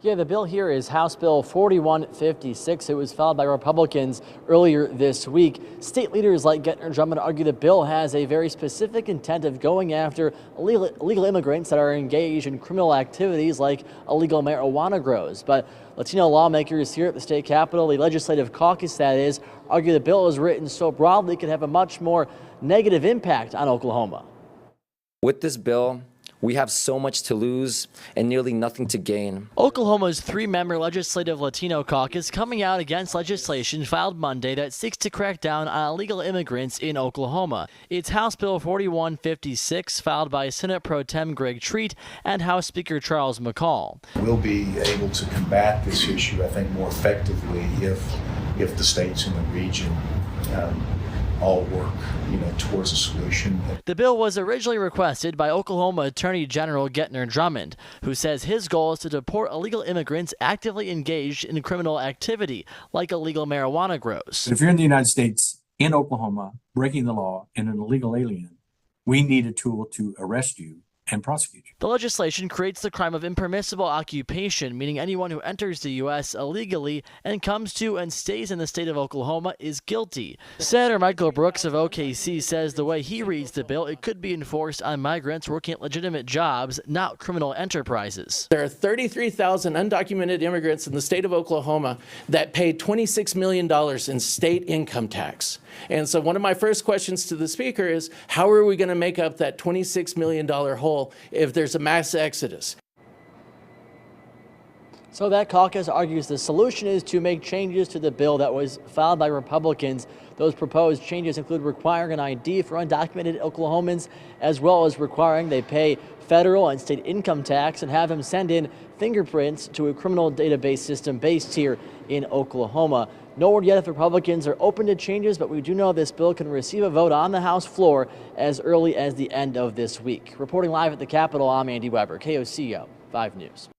Yeah, the bill here is House Bill 4156. It was filed by Republicans earlier this week. State leaders like Gettner Drummond argue the bill has a very specific intent of going after illegal immigrants that are engaged in criminal activities like illegal marijuana grows. But Latino lawmakers here at the state capitol, the legislative caucus that is, argue the bill is written so broadly it could have a much more negative impact on Oklahoma. With this bill, we have so much to lose and nearly nothing to gain. Oklahoma's three-member legislative Latino caucus coming out against legislation filed Monday that seeks to crack down on illegal immigrants in Oklahoma. It's House Bill 4156, filed by Senate Pro Tem Greg Treat and House Speaker Charles McCall. We'll be able to combat this issue, I think, more effectively if the states in the region all work, towards a solution. The bill was originally requested by Oklahoma Attorney General Gettner Drummond, who says his goal is to deport illegal immigrants actively engaged in criminal activity, like illegal marijuana grows. But if you're in the United States, in Oklahoma, breaking the law and an illegal alien, we need a tool to arrest you and prosecute you. The legislation creates the crime of impermissible occupation, meaning anyone who enters the U.S. illegally and comes to and stays in the state of Oklahoma is guilty. Senator Michael Brooks of OKC says the way he reads the bill, it could be enforced on migrants working at legitimate jobs, not criminal enterprises. There are 33,000 undocumented immigrants in the state of Oklahoma that pay $26 million in state income tax. And so one of my first questions to the speaker is, how are we going to make up that $26 million hole if there's a mass exodus? So that caucus argues the solution is to make changes to the bill that was filed by Republicans. Those proposed changes include requiring an ID for undocumented Oklahomans, as well as requiring they pay federal and state income tax and have them send in fingerprints to a criminal database system based here in Oklahoma. No word yet if Republicans are open to changes, but we do know this bill can receive a vote on the House floor as early as the end of this week. Reporting live at the Capitol, I'm Andy Weber, KOCO 5 News.